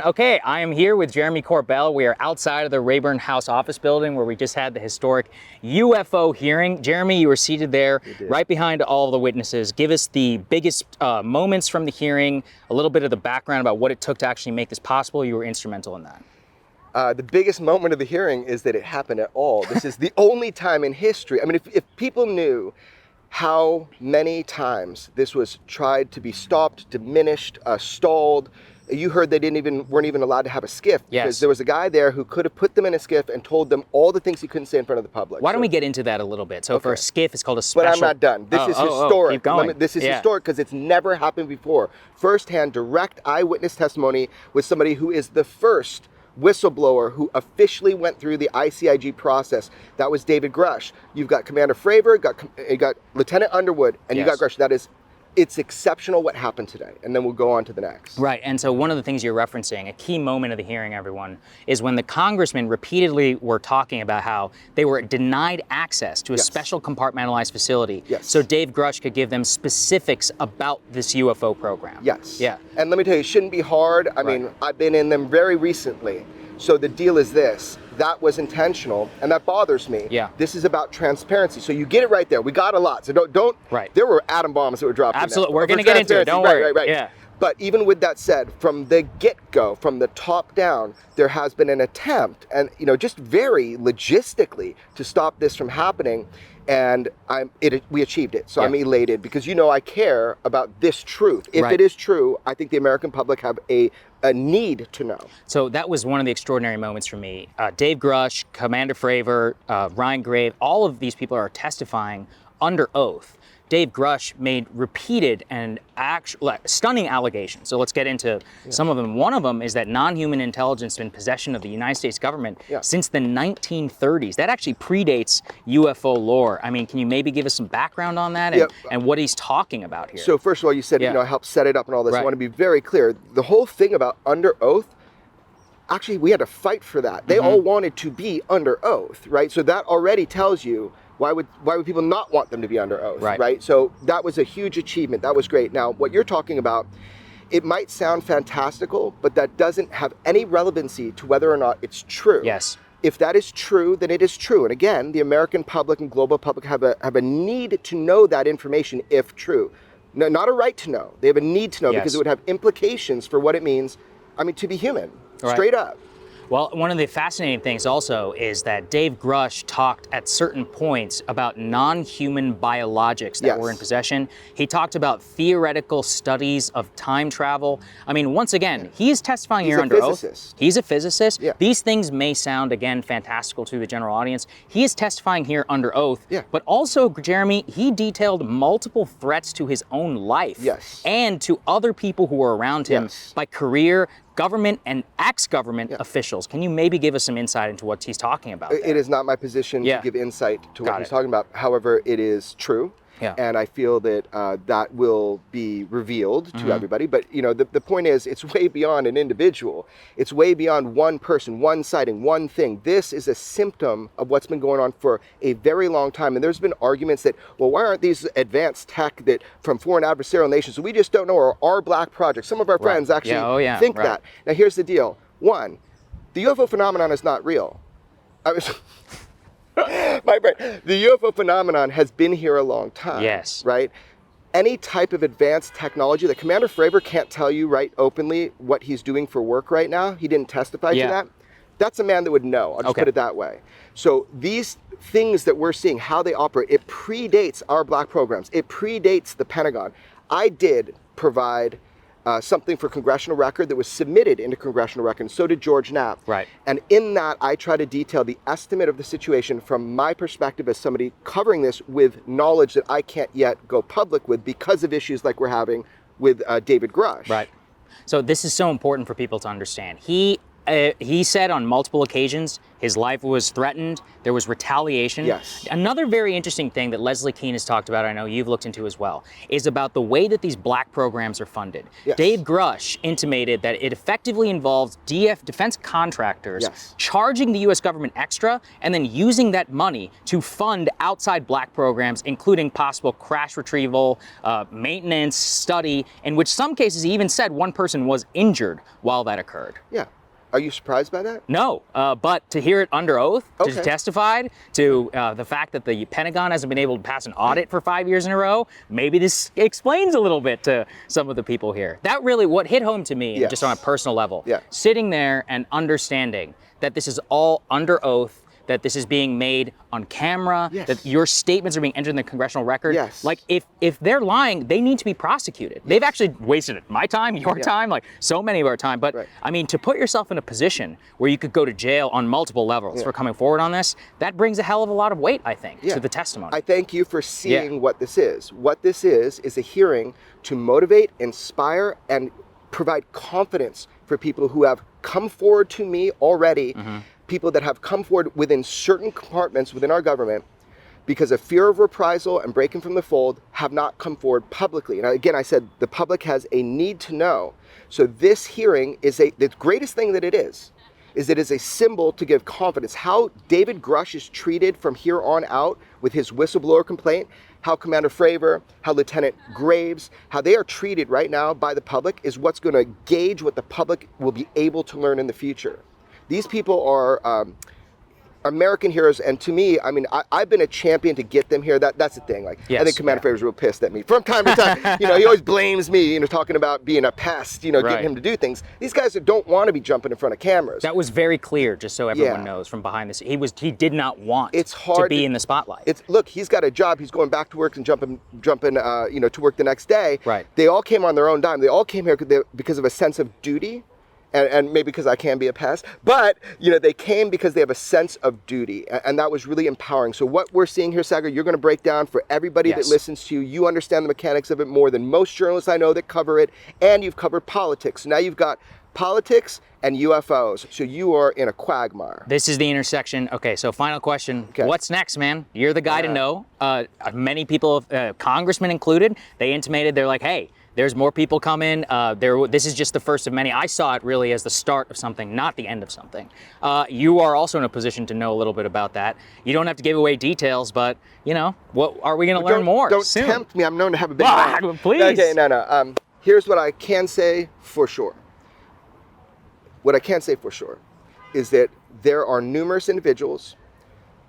Okay, I am here with Jeremy Corbell. We are outside of the Rayburn House office building where we just had the historic UFO hearing. Jeremy, you were seated there right behind all of the witnesses. Give us the biggest moments from the hearing, a little bit of the background about what it took to actually make this possible. You were instrumental in that. The biggest moment of the hearing is that it happened at all. This is the only time in history. I mean, if people knew how many times this was tried to be stopped, diminished, stalled. You heard they weren't even allowed to have a skiff because there was a guy there who could have put them in a skiff and told them all the things he couldn't say in front of the public. Why don't we get into that a little bit? So for a skiff, it's called a special... But I'm not done. This is historic. Keep going. This is historic because it's never happened before. First-hand, direct eyewitness testimony with somebody who is the first whistleblower who officially went through the ICIG process. That was David Grush. You've got Commander Fravor, you got Lieutenant Underwood, and you got Grush. It's exceptional what happened today, and then we'll go on to the next. Right, and so one of the things you're referencing, a key moment of the hearing, everyone, is when the congressmen repeatedly were talking about how they were denied access to a special compartmentalized facility. So Dave Grush could give them specifics about this UFO program. And let me tell you, it shouldn't be hard. I mean, I've been in them very recently. So the deal is this. That was intentional, and that bothers me. This is about transparency. So you get it right there. We got a lot. So don't. There were atom bombs that were dropped. Absolutely. We're going to get into it. Don't worry. But even with that said, from the get-go, from the top down, there has been an attempt, and just very logistically, to stop this from happening. And we achieved it. So I'm elated because I care about this truth. If it is true, I think the American public have a need to know. So that was one of the extraordinary moments for me. Dave Grush, Commander Fravor, Ryan Grave, all of these people are testifying under oath. Dave Grush made repeated and stunning allegations. So let's get into some of them. One of them is that non-human intelligence has been in possession of the United States government since the 1930s. That actually predates UFO lore. I mean, can you maybe give us some background on that and what he's talking about here? So first of all, you said, I helped set it up and all this. I want to be very clear. The whole thing about under oath, actually, we had to fight for that. They all wanted to be under oath, right? So that already tells you why would people not want them to be under oath, right? So that was a huge achievement. That was great. Now, what you're talking about, it might sound fantastical, but that doesn't have any relevancy to whether or not it's true. If that is true, then it is true. And again, the American public and global public have a need to know that information if true. No, not a right to know. They have a need to know because it would have implications for what it means, to be human, straight up. Well, one of the fascinating things also is that Dave Grush talked at certain points about non-human biologics that were in possession. He talked about theoretical studies of time travel. I mean, once again, he is testifying here under oath. He's a physicist. These things may sound, again, fantastical to the general audience. He is testifying here under oath. But also, Jeremy, he detailed multiple threats to his own life and to other people who were around him by career, government and ex-government officials. Can you maybe give us some insight into what he's talking about there? It is not my position to give insight to what he's talking about. However, it is true. And I feel that that will be revealed to everybody. But, the point is, it's way beyond an individual. It's way beyond one person, one sighting, one thing. This is a symptom of what's been going on for a very long time. And there's been arguments that, well, why aren't these advanced tech that from foreign adversarial nations, so we just don't know, or our black projects? Some of our friends actually think that. Now, here's the deal. One, the UFO phenomenon is not real. My friend, the UFO phenomenon has been here a long time. Right? Any type of advanced technology that Commander Fravor can't tell you openly what he's doing for work right now. He didn't testify to that. That's a man that would know. I'll just put it that way. So these things that we're seeing, how they operate, it predates our black programs. It predates the Pentagon. I did provide something for congressional record that was submitted into congressional record, and so did George Knapp. And in that, I try to detail the estimate of the situation from my perspective as somebody covering this with knowledge that I can't yet go public with because of issues like we're having with David Grush. So this is so important for people to understand. He he said on multiple occasions his life was threatened. There was retaliation. Yes. Another very interesting thing that Leslie Kean has talked about, I know you've looked into as well, is about the way that these black programs are funded. Yes. Dave Grush intimated that it effectively involves defense contractors Yes. charging the U.S. government extra and then using that money to fund outside black programs, including possible crash retrieval, maintenance, study, in which some cases he even said one person was injured while that occurred. Yeah. Are you surprised by that? No, but to hear it under oath, Okay. to testified, to the fact that the Pentagon hasn't been able to pass an audit for 5 years in a row, maybe this explains a little bit to some of the people here. That really, what hit home to me, Yes. just on a personal level, Yeah. sitting there and understanding that this is all under oath, that this is being made on camera, Yes. that your statements are being entered in the congressional record. Yes. Like, if they're lying, they need to be prosecuted. They've actually wasted my time, your time, like so many of our time. But Right. I mean, to put yourself in a position where you could go to jail on multiple levels for coming forward on this, that brings a hell of a lot of weight, I think, to the testimony. I thank you for seeing what this is. What this is a hearing to motivate, inspire, and provide confidence for people who have come forward to me already, people that have come forward within certain compartments within our government because of fear of reprisal and breaking from the fold, have not come forward publicly. And again, I said the public has a need to know. So this hearing is the greatest thing that it is it is a symbol to give confidence. How David Grush is treated from here on out with his whistleblower complaint, how Commander Fravor, how Lieutenant Graves, how they are treated right now by the public is what's going to gauge what the public will be able to learn in the future. These people are American heroes, and to me, I mean, I've been a champion to get them here. That's the thing. Like, I think Commander Favor's real pissed at me from time to time. He always blames me, talking about being a pest, getting him to do things. These guys don't want to be jumping in front of cameras. That was very clear, just so everyone knows from behind the scenes. He did not want to be in the spotlight. Look, he's got a job. He's going back to work and jumping, to work the next day. Right. They all came on their own dime. They all came here because of a sense of duty. And maybe because I can be a pest, but they came because they have a sense of duty, and that was really empowering. So what we're seeing here, Saagar, you're going to break down for everybody that listens to you. You understand the mechanics of it more than most journalists I know that cover it, and you've covered politics. So now you've got politics and UFOs, so you are in a quagmire. This is the intersection. Okay, so final question. Okay. What's next, man? You're the guy to know. Many people, congressmen included, they intimated, they're like, hey, there's more people coming. This is just the first of many. I saw it really as the start of something, not the end of something. You are also in a position to know a little bit about that. You don't have to give away details, but what are we going to learn more? Don't soon? tempt me. I'm known to have a big mouth. Please. Okay, no. Here's what I can say for sure. What I can say for sure is that there are numerous individuals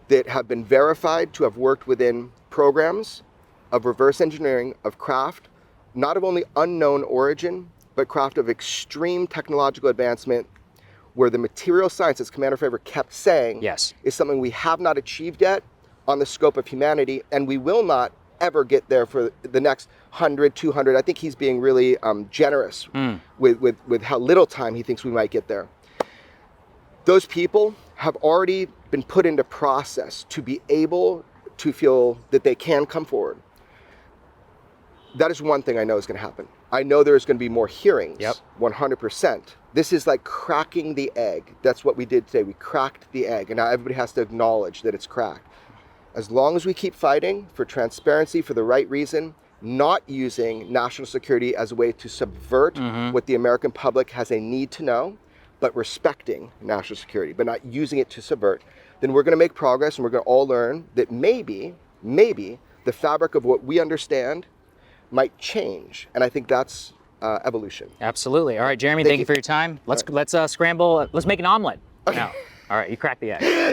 that have been verified to have worked within programs of reverse engineering of craft, not of only unknown origin, but craft of extreme technological advancement, where the material science, as Commander Fravor kept saying, is something we have not achieved yet on the scope of humanity, and we will not ever get there for the next 100, 200. I think he's being really generous with how little time he thinks we might get there. Those people have already been put into process to be able to feel that they can come forward. That is one thing I know is going to happen. I know there's going to be more hearings, 100%. This is like cracking the egg. That's what we did today. We cracked the egg, and now everybody has to acknowledge that it's cracked. As long as we keep fighting for transparency for the right reason, not using national security as a way to subvert what the American public has a need to know, but respecting national security, but not using it to subvert, then we're going to make progress, and we're going to all learn that maybe the fabric of what we understand might change, and I think that's evolution. Absolutely. All right, Jeremy, thank you for your time. Let's scramble. Let's make an omelet. Okay. Now. All right, you crack the egg.